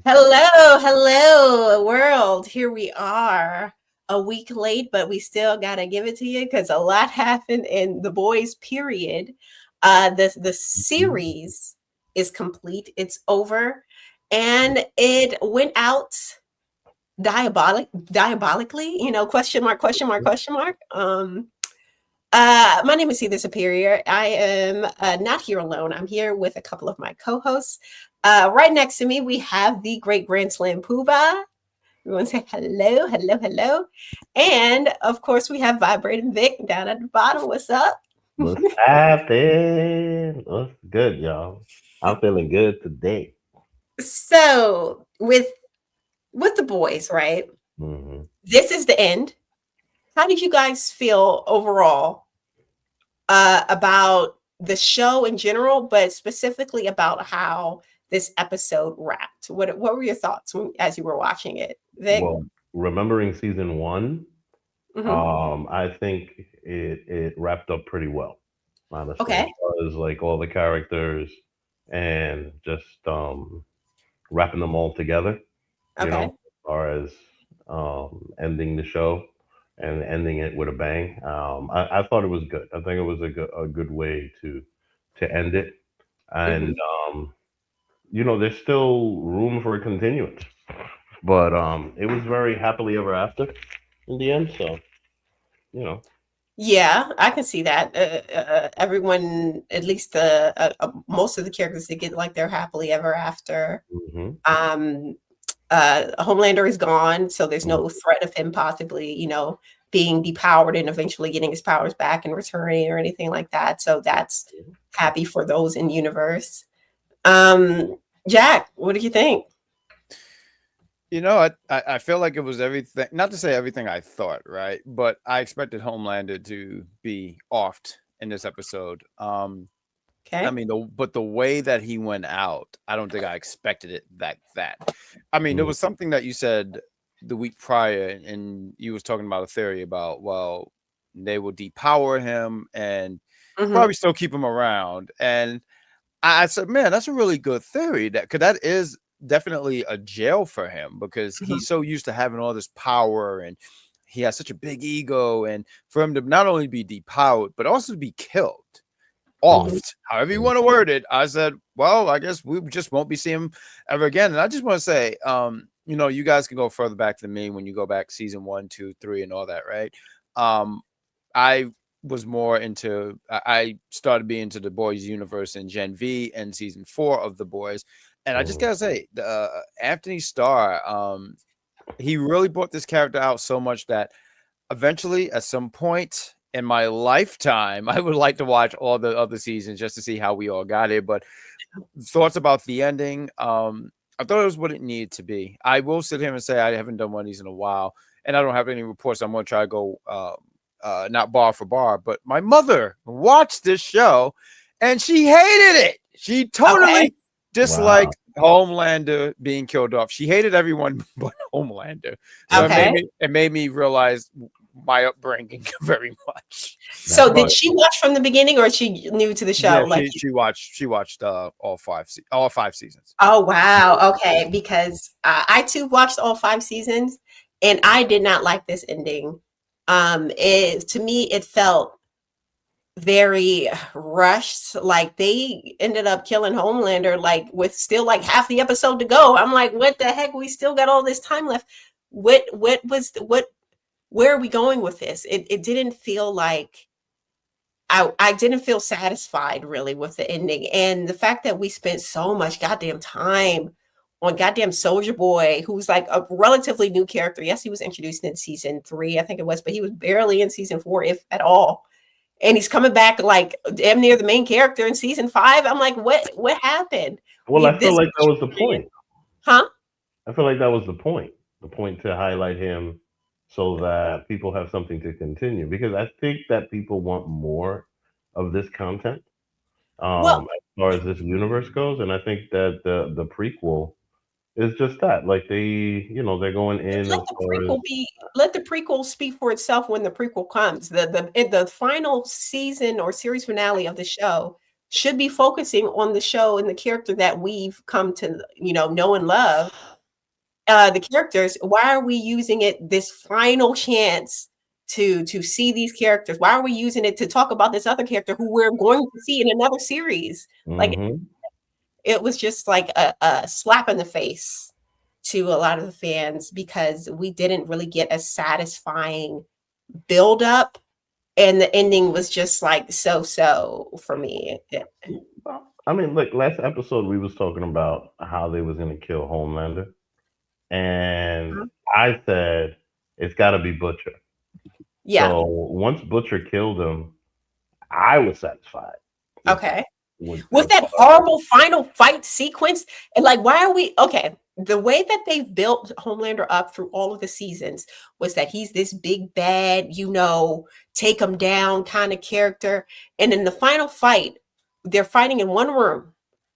Hello, world. Here we are, a week late, but we still gotta give it to you because a lot happened in The Boys. Period. The series is complete. It's over, and it went out diabolically. Question mark, question mark, question mark. My name is Either Superior. I am not here alone. I'm here with a couple of my co-hosts. Right next to me, we have the great Grand Slam Poobah. Everyone say hello, hello, hello. And of course, we have Vibrating Vic down at the bottom. What's up? What's happening? What's good, y'all? I'm feeling good today. So with the boys, right? hmm This is the end. How did you guys feel overall about the show in general, but specifically about how this episode wrapped? What were your thoughts as you were watching it, Vic? Well, remembering season one, Hmm. I think it wrapped up pretty well, honestly, as Okay. far as like all the characters and just wrapping them all together. Okay. As far as ending the show and ending it with a bang. I thought it was good. I think it was a good way to end it. And Hmm. there's still room for a continuance. But it was very happily ever after in the end. So you know, Yeah, I can see that. Everyone, at least most of the characters, they get like their happily ever after. hmm Um, Homelander is gone, so there's no threat of him possibly, being depowered and eventually getting his powers back and returning or anything like that. So that's happy for those in universe. Um, Jack, what do you think? I feel like it was everything, not to say everything I thought, right? But I expected Homelander to be offed in this episode. I Okay. mean, but the way that he went out, I don't think I expected it that. I mean, there was something that you said the week prior, and you was talking about a theory about, well, they will depower him and Hmm. probably still keep him around. And I said, man, that's a really good theory. Because that is definitely a jail for him because Hmm. he's so used to having all this power and he has such a big ego. And for him to not only be depowered, but also to be killed, Hmm. offed, however you want to word it, I said, well, I guess we just won't be seeing him ever again. And I just want to say, you guys can go further back than me when you go back season 1, 2, 3, and all that, right? Um, I was more into I started being into the boys universe in Gen V and season 4 of the boys. And I just hmm gotta say, the Anthony Starr, he really brought this character out so much that eventually at some point in my lifetime, I would like to watch all the other seasons just to see how we all got here. But thoughts about the ending, I thought it was what it needed to be. I will sit here and say I haven't done one of these in a while, and I don't have any reports. I'm going to try to go not bar for bar, but my mother watched this show and she hated it. She Okay. totally Wow. disliked Homelander being killed off. She hated everyone but Homelander. So Okay. it made me realize my upbringing very much. So That's did But she watch from the beginning or is she new to the yeah, show? Like, she watched all 5 seasons. oh wow, okay. Because I too watched all 5 seasons, and I did not like this ending. It to me it felt very rushed. Like they ended up killing Homelander, like with still like half the episode to go. I'm like, what the heck? We still got all this time left. What was what? Where are we going with this? It didn't feel like I didn't feel satisfied really with the ending. And the fact that we spent so much goddamn time on goddamn Soldier Boy, who's like a relatively new character. Yes, he was introduced in season 3, I think it was, but he was barely in season 4, if at all. And he's coming back like damn near the main character in season 5. I'm like, what happened? Well, I feel This like that was the point. huh? I feel like that was the point. The point to highlight him so that people have something to continue. Because I think that people want more of this content Well, as far as this universe goes, and I think that the prequel It's just that, like they're going in Let as the far as prequel be. Let the prequel speak for itself when the prequel comes. The final season or series finale of the show should be focusing on the show and the character that we've come to know and love. The characters. Why are we using it this final chance to see these characters? Why are we using it to talk about this other character who we're going to see in another series? Like hmm it was just like a slap in the face to a lot of the fans because we didn't really get a satisfying build up and the ending was just like so for me. Well, I mean, look, last episode we was talking about how they was gonna kill Homelander, and I said it's got to be Butcher. Yeah. So once Butcher killed him, I was satisfied with Okay. with With that horrible final fight sequence, and like, why are we okay? The way that they've built Homelander up through all of the seasons was that he's this big bad, take him down kind of character. And in the final fight, they're fighting in one room.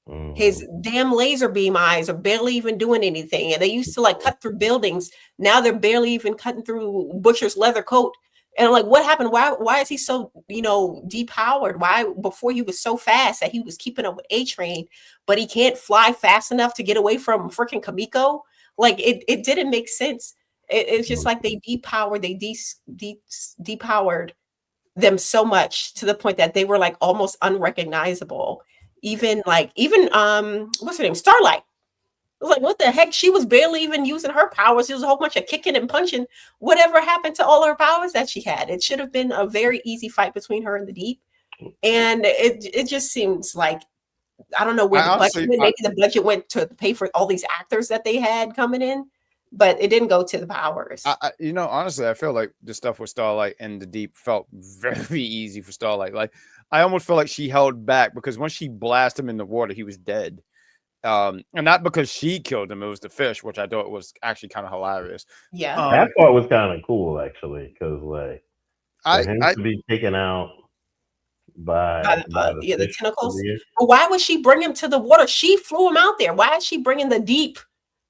Mhm. His damn laser beam eyes are barely even doing anything. And they used to like cut through buildings. Now they're barely even cutting through Butcher's leather coat. And I'm like, what happened? Why is he so, depowered? Why before he was so fast that he was keeping up with A Train, but he can't fly fast enough to get away from freaking Kimiko? Like it didn't make sense. It's just like they depowered, depowered them so much to the point that they were like almost unrecognizable. Even what's her name? Starlight. I was like, what the heck? She was barely even using her powers. It was a whole bunch of kicking and punching. Whatever happened to all her powers that she had? It should have been a very easy fight between her and the Deep. And it just seems like I don't know where I the budget honestly, went. Maybe the budget went to pay for all these actors that they had coming in, but it didn't go to the powers. honestly, I feel like the stuff with Starlight and the Deep felt very easy for Starlight. Like, I almost feel like she held back because once she blasted him in the water, he was dead. And not because she killed him; it was the fish, which I thought was actually kind of hilarious. Yeah. That part was kind of cool actually, because like for I, him I, to be taken out by the Yeah, the fish in tentacles. the air. But why would she bring him to the water? She flew him out there. Why is she bringing the Deep,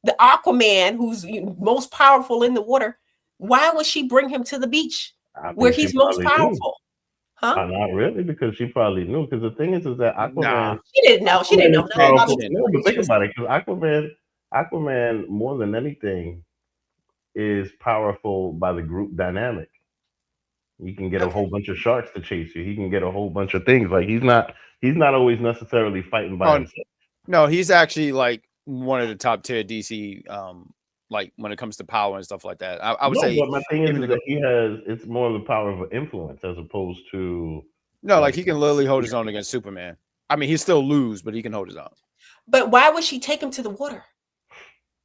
the Aquaman, who's most powerful in the water? Why would she bring him to the beach I where think she he's most probably knew. powerful? Huh? Not really, because she probably knew. Because the thing is that nah, She didn't know. She didn't Aquaman know is nothing she, about she powerful. these didn't No, know. but think creatures. about it, because Aquaman, more than anything, is powerful by the group dynamic. You can get a Okay. whole bunch of sharks to chase you. He can get a whole bunch of things. Like he's not always necessarily fighting by Oh himself. no, he's actually like one of the top tier DC. Like when it comes to power and stuff like that. I would No, say but my thing even is to go. that it's more of the power of influence as opposed to No, like like he can literally hold his own against Superman. I mean, he still lose, but he can hold his own. But why would she take him to the water,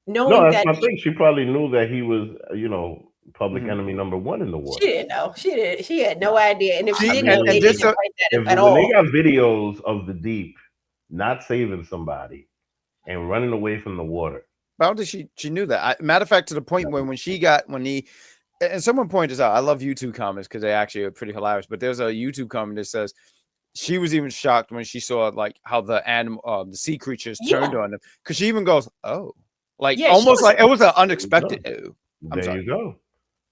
no, knowing that's that my thing. She probably knew that he was, public Mhm. enemy number one in the she water. didn't know? She did. She had no idea. And if she I She did know, and they mean, just didn't so write that if at when they all. got videos of the Deep not saving somebody and running away from the water, how did she knew that? Matter of fact, to the point when she got when he and someone pointed this out. I love YouTube comments because they actually are pretty hilarious. But there's a YouTube comment that says she was even shocked when she saw like how the sea creatures turned Yeah. on them because she even goes, "Oh," like Yeah. She almost was like it was an there you go. unexpected. Oh, I'm There you sorry. go. so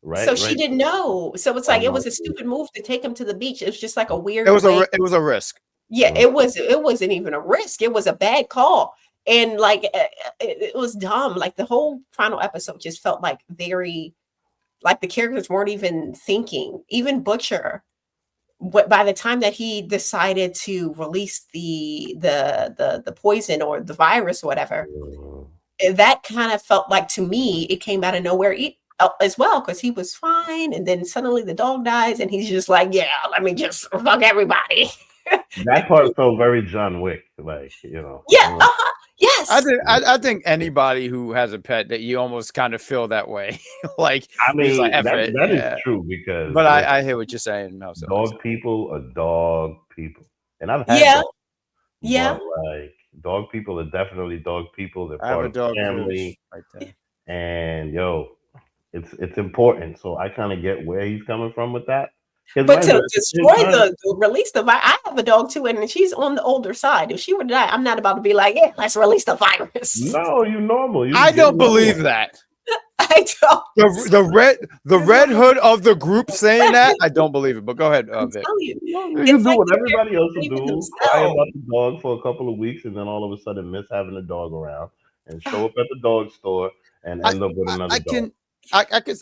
Right, she right. didn't know. So it's like I'm it not. was a stupid move to take him to the beach. It was just like a It weird was way. it was a risk. Yeah, it wasn't even a risk. It was a bad call. And like it was dumb. Like the whole final episode just felt like very like the characters weren't even thinking. Even Butcher, but by the time that he decided to release the poison or the virus or whatever, Mhm. that kind of felt like to me it came out of nowhere as well because he was fine and then suddenly the dog dies and he's just like, yeah, let me just fuck everybody. That part felt very John Wick, like Yeah, I'm like, yes. I think anybody who has a pet that you almost kind of feel that way, like I you're just like mean F that it, that is yeah. true because But listen, I hear what you're saying. No, so dog people are dog people, and I've had Yeah, dogs, yeah. but like dog people are definitely dog people. They're I have part a of the dog family, cruise right there. and it's important. So I kind of get where he's coming from with that. His But wife to at the same destroy time. to release the virus, I have a dog too, and she's on the older side. If she were to die, I'm not about to be like, yeah, let's release the virus. No, you normal. You I get don't believe normal. that. I don't. The red hood of the group saying that, I don't believe it. But go ahead, I'm Vic. telling you, No, you it's do like what the everybody else will character saving do. Cry himself. about the dog for a couple of weeks, and then all of a sudden miss having a dog around, and show up at the dog store and I, end up with another I dog. can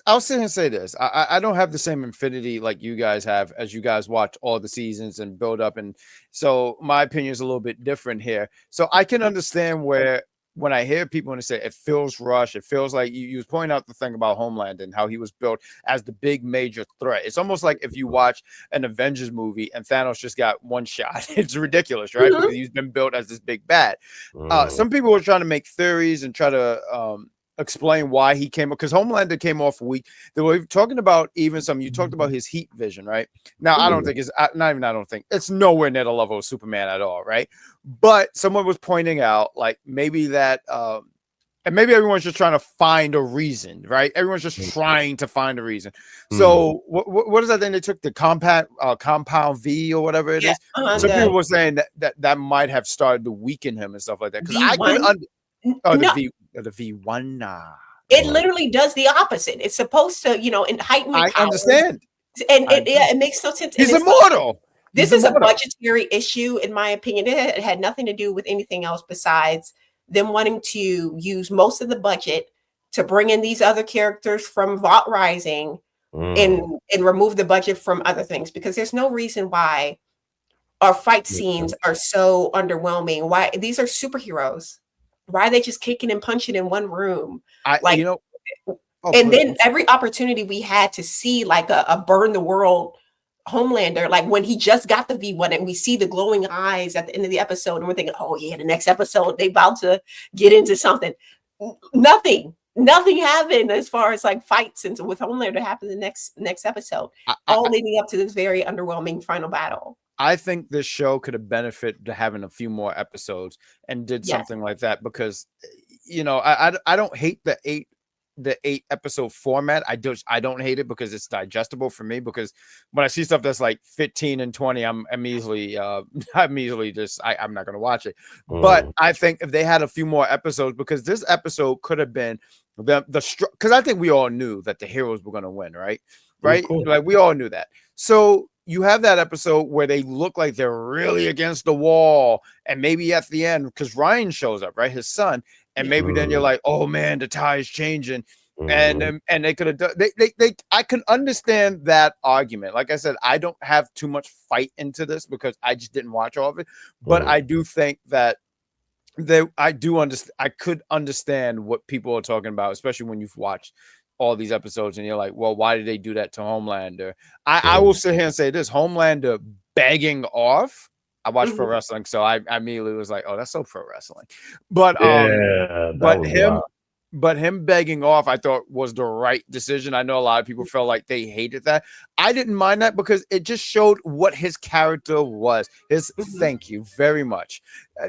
I'll sit here and say this. I don't have the same infinity like you guys have as you guys watch all the seasons and build up, and so my opinion is a little bit different here. So I can understand where when I hear people and they say it feels rushed, it feels like you was pointing out the thing about Homeland and how he was built as the big major threat. It's almost like if you watch an Avengers movie and Thanos just got one shot. It's ridiculous, right? Mhm. Because he's been built as this big bad. Mm. Some people were trying to make theories and try to explain why he came up because Homelander came off weak. They were talking about even some. You talked about his heat vision, right? Now I don't think it's not even. I don't think it's nowhere near the level of Superman at all, right? But someone was pointing out like maybe that. And maybe everyone's just trying to find a reason, right? Everyone's just trying to find a reason. So what is that thing they took the compound V or whatever it Yeah, is? Some the people were saying that might have started to weaken him and stuff like that. Because I V1. could No, the V1. it literally does the opposite. It's supposed to, heighten your I powers, understand. and it makes no sense. And He's it's immortal. this He's is a immortal. budgetary issue, in my opinion. It had nothing to do with anything else besides them wanting to use most of the budget to bring in these other characters from Vought Rising and remove the budget from other things, because there's no reason why our fight scenes are so underwhelming. Why these are superheroes? Why are they just kicking and punching in one room? Like, and then every opportunity we had to see like a burn the world Homelander, like when he just got the V1 and we see the glowing eyes at the end of the episode, and we're thinking, oh yeah, the next episode they about to get into something. Nothing happened as far as like fights and with Homelander happened the next episode, all leading up to this very underwhelming final battle. I think this show could have benefited to having a few more episodes and did something like that because, I don't hate the eight episode format. I don't hate it because it's digestible for me, because when I see stuff that's like 15 and 20, I'm easily just I'm not going to watch it. But I think if they had a few more episodes, because this episode could have been because I think we all knew that the heroes were going to win, right? Like we all knew that. So you have that episode where they look like they're really against the wall, and maybe at the end, because Ryan shows up, right, his son, and maybe then you're like, oh man, the tide is changing, and they could have done. I can understand that argument. Like I said, I don't have too much fight into this because I just didn't watch all of it, but I do think that I could understand what people are talking about, especially when you've watched all these episodes and you're like, well, why did they do that to Homelander? I will sit here and say this: Homelander begging off. I watch pro wrestling, so I immediately was like, oh, that's so pro wrestling. But him begging off, I thought was the right decision. I know a lot of people felt like they hated that. I didn't mind that because it just showed what his character was. Thank you very much.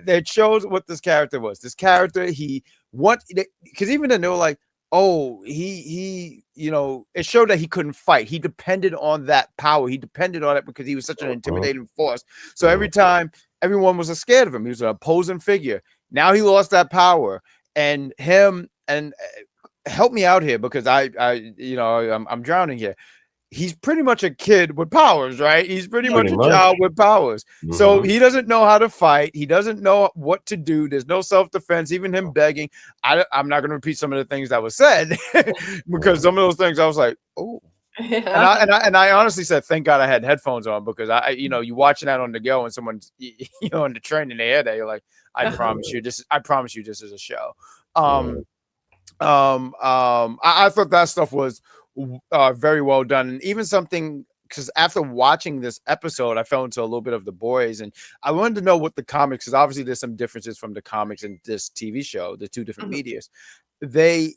It shows what this character was. This character, because even then they were like, oh, he it showed that he couldn't fight. He depended on that power. He depended on it because he was such an intimidating force. So every time everyone was scared of him, he was an opposing figure. Now he lost that power, and help me out here because I'm drowning here. He's pretty much a kid with powers, right? He's pretty much a child with powers. So he doesn't know how to fight. He doesn't know what to do. There's no self-defense, even him begging. I'm not going to repeat some of the things that was said because some of those things I was like, oh. And I honestly said, thank God I had headphones on, because you watching that on the go and someone's on the train and they hear that, you're like, I promise you this is a show. I thought that stuff was very well done, and even something, because after watching this episode, I fell into a little bit of The Boys, and I wanted to know what the comics, because obviously there's some differences from the comics and this TV show, the two different medias. They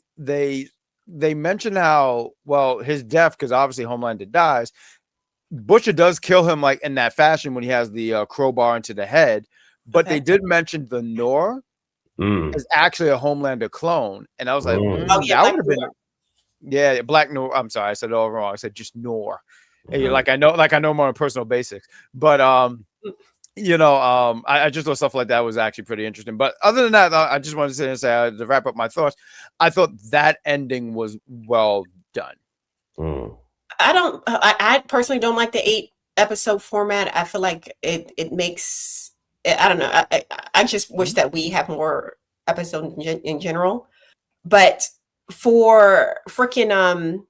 mentioned how, well, his death, because obviously Homelander dies, Butcher does kill him like in that fashion when he has the crowbar into the head, but they did mention the Nor is actually a Homelander clone, and I was like, that would have been. Yeah, Black Noir. I'm sorry, I said it all wrong. I said just Nor. Hey, like I know him on a personal basis. But I just thought stuff like that was actually pretty interesting. But other than that, I just wanted to say to wrap up my thoughts, I thought that ending was well done. I personally don't like the 8-episode format. I feel like it makes, I don't know. I just wish that we have more episodes in general. But for freaking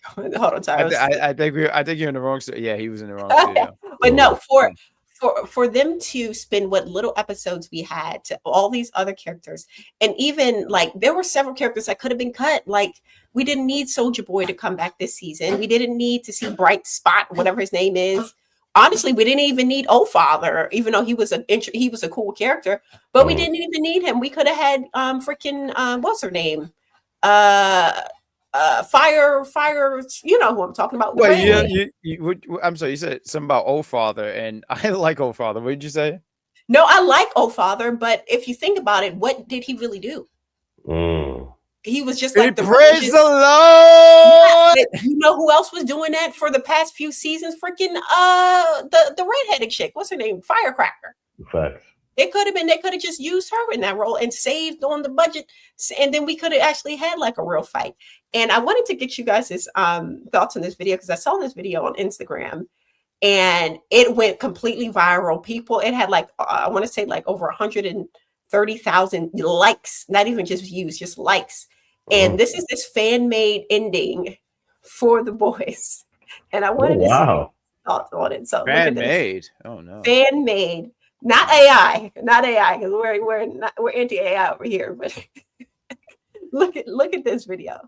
hold on, sorry. I think you're in the wrong. Yeah, he was in the wrong studio. But no, for them to spend what little episodes we had to all these other characters, and even like there were several characters that could have been cut. Like we didn't need Soldier Boy to come back this season. We didn't need to see Bright Spot, whatever his name is. Honestly, we didn't even need Old Father, even though he was a cool character. But we didn't even need him. We could have had freaking what's her name? Fire, you know who I'm talking about. Well, I'm sorry, you said something about Old Father, and I like Old Father. What did you say? No, I like Old Father, but if you think about it, what did he really do? He was just like praise the Lord. Yeah, you know who else was doing that for the past few seasons? Freaking the redheaded chick. What's her name? Firecracker. Facts. They could have just used her in that role and saved on the budget, and then we could have actually had like a real fight. And I wanted to get you guys' thoughts on this video because I saw this video on Instagram and it went completely viral. It had like I want to say like over 130,000 likes, not even just views, just likes. And this is this fan-made ending for the boys. And I wanted to see your thoughts on it. So fan-made. Oh no. Fan-made. Not AI, because we're anti-AI over here. But look at this video.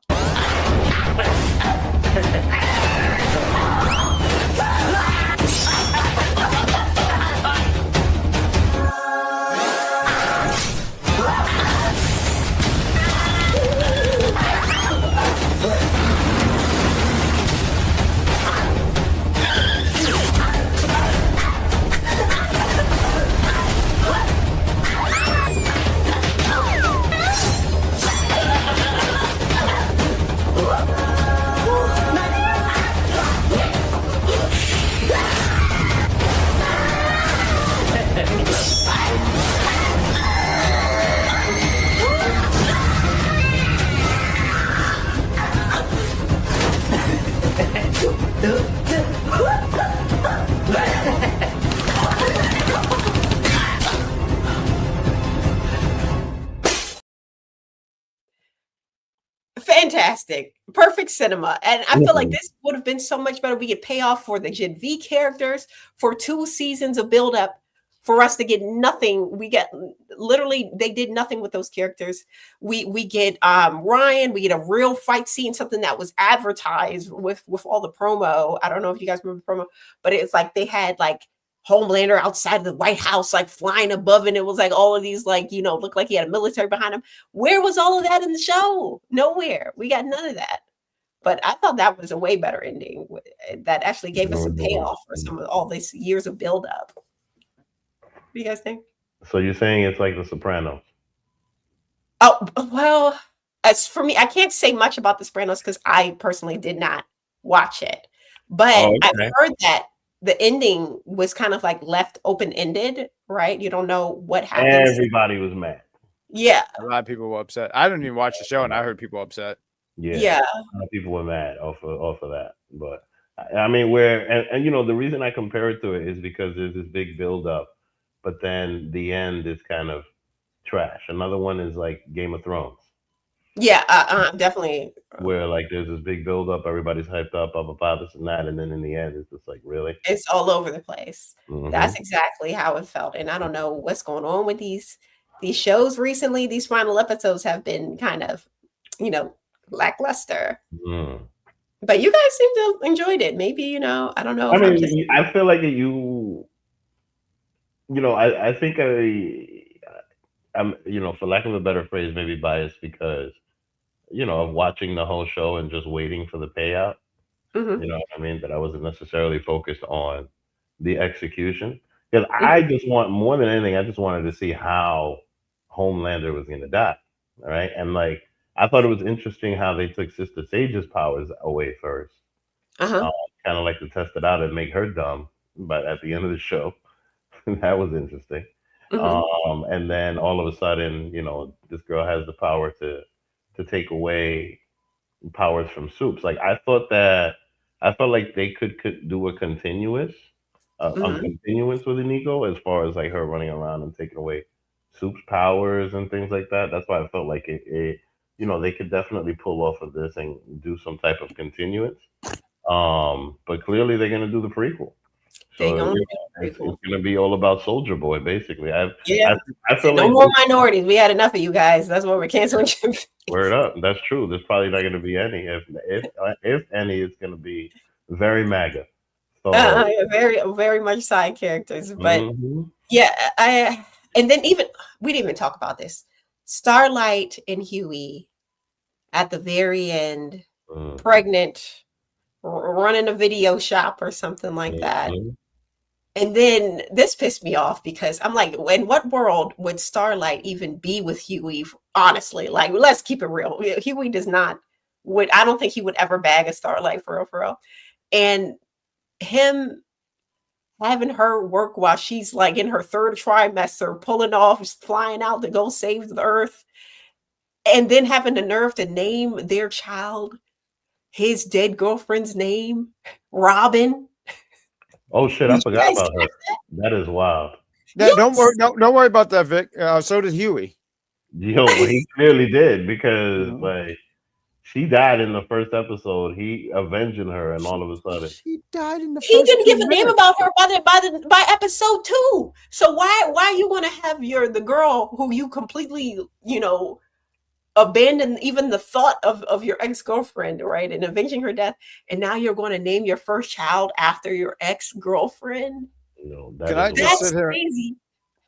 Fantastic. Perfect cinema. And I feel like this would have been so much better. We could pay off for the Gen V characters for 2 seasons of buildup for us to get nothing. We get literally, they did nothing with those characters. We get Ryan, we get a real fight scene, something that was advertised with all the promo. I don't know if you guys remember the promo, but it's like they had like Homelander outside of the White House, like flying above, and it was like all of these, like, you know, looked like he had a military behind him. Where was all of that in the show? Nowhere. We got none of that. But I thought that was a way better ending that actually gave us a payoff for some of all these years of buildup. What do you guys think? So you're saying it's like The Sopranos? Oh, well, as for me, I can't say much about The Sopranos because I personally did not watch it. But I've heard that the ending was kind of like left open-ended, right? You don't know what happens. Everybody was mad. Yeah. A lot of people were upset. I didn't even watch the show, and I heard people upset. Yeah. A lot of people were mad off of that. But I mean, and you know, the reason I compare it to it is because there's this big build-up, but then the end is kind of trash. Another one is like Game of Thrones. Yeah, definitely. Where like there's this big build up, everybody's hyped up, this and that, and then in the end, it's just like, really? It's all over the place. That's exactly how it felt, and I don't know what's going on with these shows recently. These final episodes have been kind of, you know, lackluster. But you guys seem to have enjoyed it. Maybe, you know, I don't know. I mean, I feel like you know, I think I'm, you know, for lack of a better phrase, maybe biased because, you know, of watching the whole show and just waiting for the payout. You know what I mean? That I wasn't necessarily focused on the execution. Because I just want, more than anything, I just wanted to see how Homelander was going to die. All right. And like, I thought it was interesting how they took Sister Sage's powers away first. Uh-huh. Kind of like to test it out and make her dumb. But at the end of the show, that was interesting. Hmm. And then all of a sudden, this girl has the power to take away powers from Soups. Like I felt like they could do a Hmm. continuance with Nico as far as like her running around and taking away Soup's powers and things like that. That's why I felt like they could definitely pull off of this and do some type of continuance. But clearly they're gonna do the prequel. They So gonna do it's prequel. gonna be all about Soldier Boy, basically. Yeah. I feel No like more minorities. We had enough of you guys. That's why we're canceling Jim. word up. That's true. There's probably not going to be any. If any, it's going to be very MAGA. So, Yeah, very very much side characters, but mhm, yeah, I and then even we didn't even talk about this. Starlight and Hughie at the very end, mm, pregnant, running a video shop or something like that. mhm. And then this pissed me off because I'm like, in what world would Starlight even be with Hughie? Honestly, like, let's keep it real. Hughie does not would. I don't think he would ever bag a Starlight for real, for real. And him having her work while she's like in her third trimester, pulling off, flying out to go save the Earth, and then having the nerve to name their child his dead girlfriend's name, Robin. Oh shit! I Did you forgot guys about her. That is wild. you Don't worry, don't worry about that, Vic. So did Huey. Yo, he clearly did because Mhm. like she died in the first episode. He avenging her, and all of a sudden, She died in the he first didn't two give a damn minutes. about her by episode two. So why you want to have the girl who you completely abandon even the thought of your ex-girlfriend, right, and avenging her death, and now you're going to name your first child after your ex-girlfriend? that Can is I just wild. sit That's here? crazy.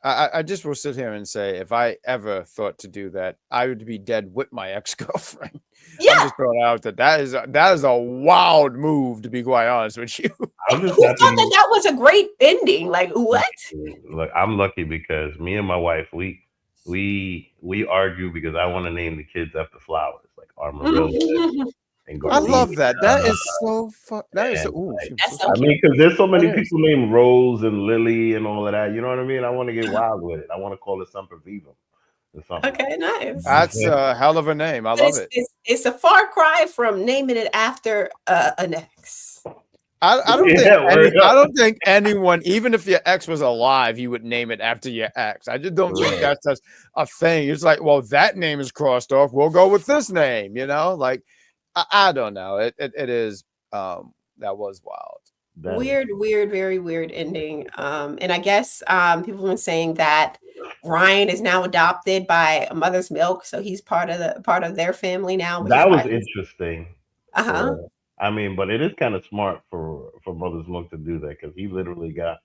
I just will sit here and say, if I ever thought to do that, I would be dead with my ex girlfriend. I'm Yeah. just throwing it out that that is a wild move, to be quite honest with you. I'm Who just thought that happy. that was a great ending? Like, what? Look, I'm lucky because me and my wife, we argue because I want to name the kids after flowers like Armadillo and I Gardenia. love that. That is so fun. That is so. And Ooh, like, I'm so That's so I sorry. cute. mean, because there's so That many is. people named Rose and Lily and all of that. You know what I mean? I want to get wild with it. I want to call it something Viva or something. Okay, nice. That's a hell of a name. I But love it. it's a far cry from naming it after an ex. I don't think Yeah, word I up. don't think anyone, even if your ex was alive, you would name it after your ex. I just don't think Right. that's a thing. It's like, well, that name is crossed off. We'll go with this name. Like I don't know. It is. That was wild. That is. Weird, weird, very weird ending. And I guess people have been saying that Ryan is now adopted by Mother's Milk, so he's part of their family now, which is That was why. interesting. Uh-huh. For I mean, but it is kind of smart for Mother's Milk to do that because he literally got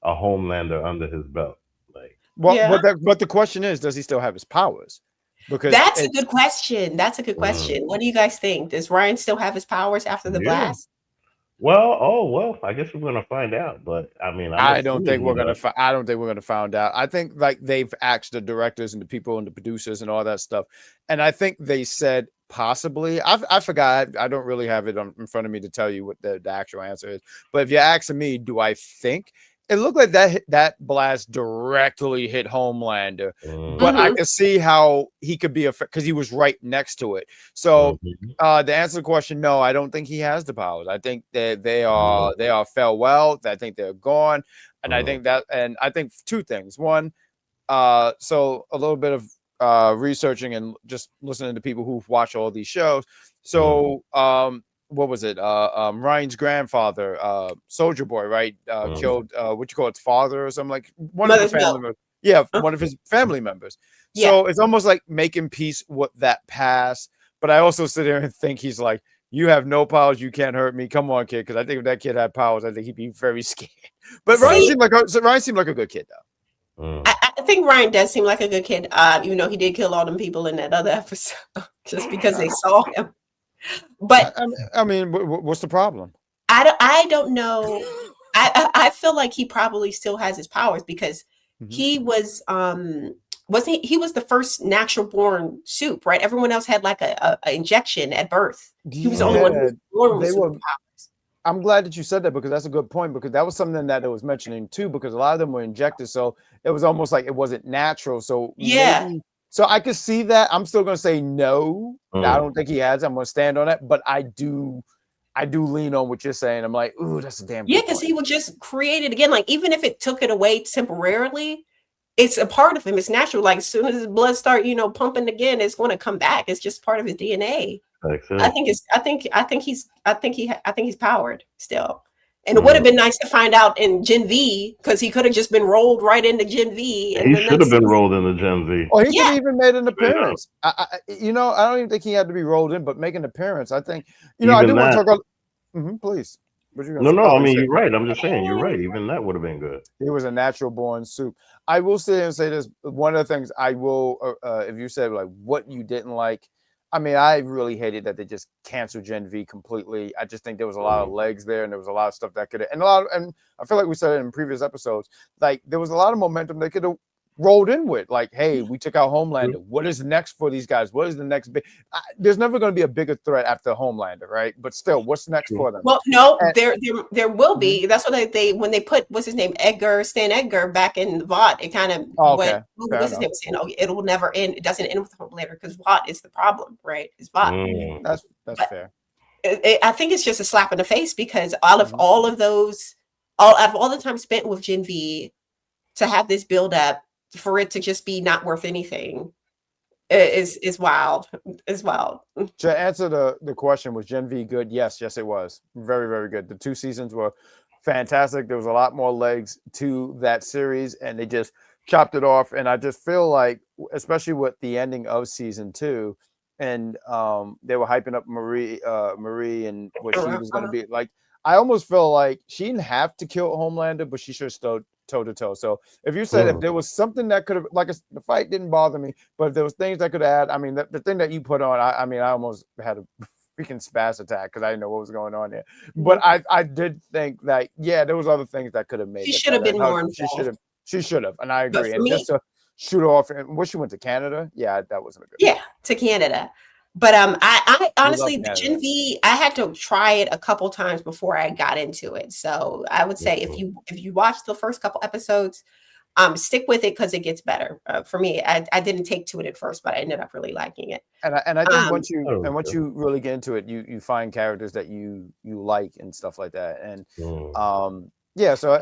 a Homelander under his belt. Like, Yeah. But the question is, does he still have his powers? Because That's a it's good question. That's a good mm, question. What do you guys think? Does Ryan still have his powers after the yeah. blast? Well. I guess we're gonna find out. But I mean, I'm I don't think assuming he we're gonna. does. I don't think we're gonna find out. I think like they've asked the directors and the people and the producers and all that stuff, and I think they said possibly. I forgot. I don't really have it in front of me to tell you what the actual answer is. But if you're asking me, do I think it looked like that blast directly hit Homelander? But Mm, I Hmm. could see how he could be because he was right next to it. So mhm, to answer the question, no, I don't think he has the powers. I think that mm, they are farewell. I think they're gone, and mm, I think two things. One, so a little bit of researching and just listening to people who've watched all these shows. mm, So what was it? Ryan's grandfather, Soldier Boy, right? mm, Killed what you call it, father or something, like one of the Mother's family Milk. members. Yeah, Uh, one of his family members. yeah. So it's almost like making peace with that past. But I also sit there and think he's like, you have no powers, you can't hurt me. Come on, kid. Because I think if that kid had powers, I think he'd be very scared. But See, Ryan seemed like a good kid, though. mm. I think Ryan does seem like a good kid, even though he did kill all them people in that other episode just because they saw him. But I mean, what's the problem? I don't know. I feel like he probably still has his powers because Mhm. he was he was the first natural born soup, right? Everyone else had like a injection at birth. He was the only one who Yeah, was born with they were superpowers. I'm glad that you said that because that's a good point, because that was something that it was mentioning too, because a lot of them were injected. So it was almost like it wasn't natural. So Yeah. maybe, so I could see that. I'm still going to say no. I don't think he has. I'm going to stand on that. But I do lean on what you're saying. I'm like, ooh, that's a damn good Yeah, because he would just create it again. Like, even if it took it away temporarily, it's a part of him. It's natural. Like, as soon as his blood start, pumping again, it's going to come back. It's just part of his DNA. I think he's powered still. And it would have been nice to find out in Gen V, because he could have just been rolled right into Gen V. And he should have been rolled into Gen V. Or he could have even made an appearance. I don't even think he had to be rolled in, but make an appearance. I think, I do want to talk about. Please. No. I mean, you're right. I'm just saying, you're right. Even that would have been good. He was a natural born Supe. I will sit here and say this. One of the things I will, if you said like what you didn't like, I mean, I really hated that they just canceled Gen V completely. I just think there was a lot of legs there, and there was a lot of stuff that could have, and I feel like we said it in previous episodes, like there was a lot of momentum they could have rolled in with. Like, hey, we took out Homelander. What is next for these guys? What is the next big? There's never going to be a bigger threat after Homelander, right? But still, what's next for them? Well, no, there will be. That's what they when they put what's his name, Stan Edgar back in Vought. It kind of went. What's his name saying? Oh, it will never end. It doesn't end with Homelander because Vought is the problem, right? It's Vought. That's fair. I think it's just a slap in the face, because all of all the time spent with Gen V to have this build up, for it to just be not worth anything is wild. It's wild. To answer the question, was Gen V good? Yes, it was. Very, very good. The 2 seasons were fantastic. There was a lot more legs to that series, and they just chopped it off. And I just feel like, especially with the ending of season 2, and they were hyping up Marie and what she was going to be like. I almost feel like she didn't have to kill Homelander, but she should have stood toe to toe. So if you said if there was something that could have, like, the fight didn't bother me, but if there was things that could add, I mean, the thing that you put on, I mean, I almost had a freaking spaz attack because I didn't know what was going on there. But I did think that, yeah, there was other things that could have made. She should have been more involved. She should have, and I agree. And just to shoot off, and when she went to Canada, yeah, that wasn't a good. Yeah, to Canada. But I honestly, Gen V, I had to try it a couple times before I got into it. So I would say if you watch the first couple episodes, stick with it because it gets better. For me, I didn't take to it at first, but I ended up really liking it. And I think once you really get into it, you find characters that you like and stuff like that. And yeah, so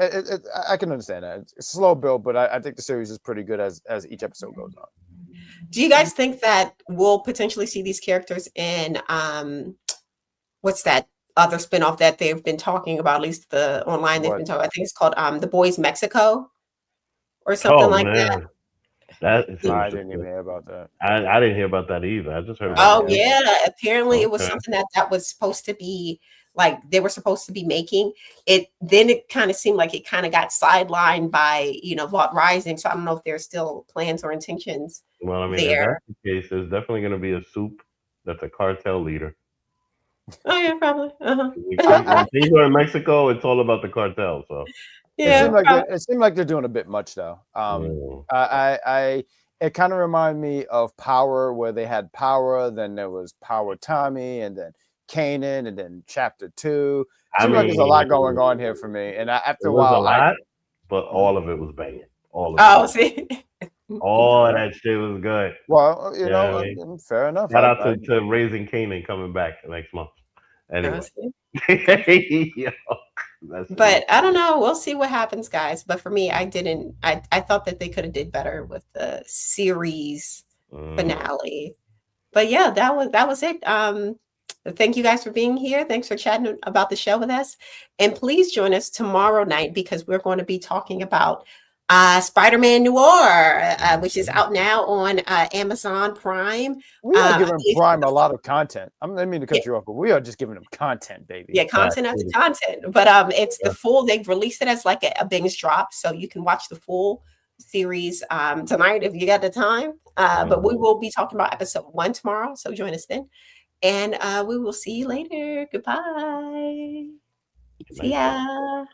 I can understand that. It's a slow build, but I think the series is pretty good as each episode goes on. Do you guys think that we'll potentially see these characters in what's that other spinoff that they've been talking about? At least the online they've been talking. I think it's called The Boys Mexico or something like that. I didn't even hear about that. I didn't hear about that either. I just heard about that. Yeah, apparently it was something that was supposed to be, like, they were supposed to be making it. Then it kind of seemed like it kind of got sidelined by Vought Rising. So I don't know if there's still plans or intentions. Well, I mean, if that's the case, there's definitely going to be a Supe that's a cartel leader. Oh yeah, probably. When things are in Mexico, it's all about the cartel. So yeah, it seemed like they're doing a bit much though. It kind of reminded me of Power, where they had Power, then there was Power Tommy, and then Kanan, and then Chapter 2. Seems like there's a lot going on here for me, and after a while, but all of it was banging. All of it. See. All that shit was good. Well, fair enough. Shout out to Raising Kanan coming back next month. Anyway. But I don't know. We'll see what happens, guys. But for me, I thought that they could have did better with the series finale. But yeah, that was it. Thank you guys for being here. Thanks for chatting about the show with us. And please join us tomorrow night, because we're going to be talking about Spider-Man Noir, which is out now on Amazon Prime. We are giving Prime a lot of content. I didn't mean to cut you off, but we are just giving them content, baby. Yeah, content after content. But it's the full. They've released it as like a binge drop, so you can watch the full series tonight if you got the time. But we will be talking about episode 1 tomorrow, so join us then. And we will see you later. Goodbye. See ya.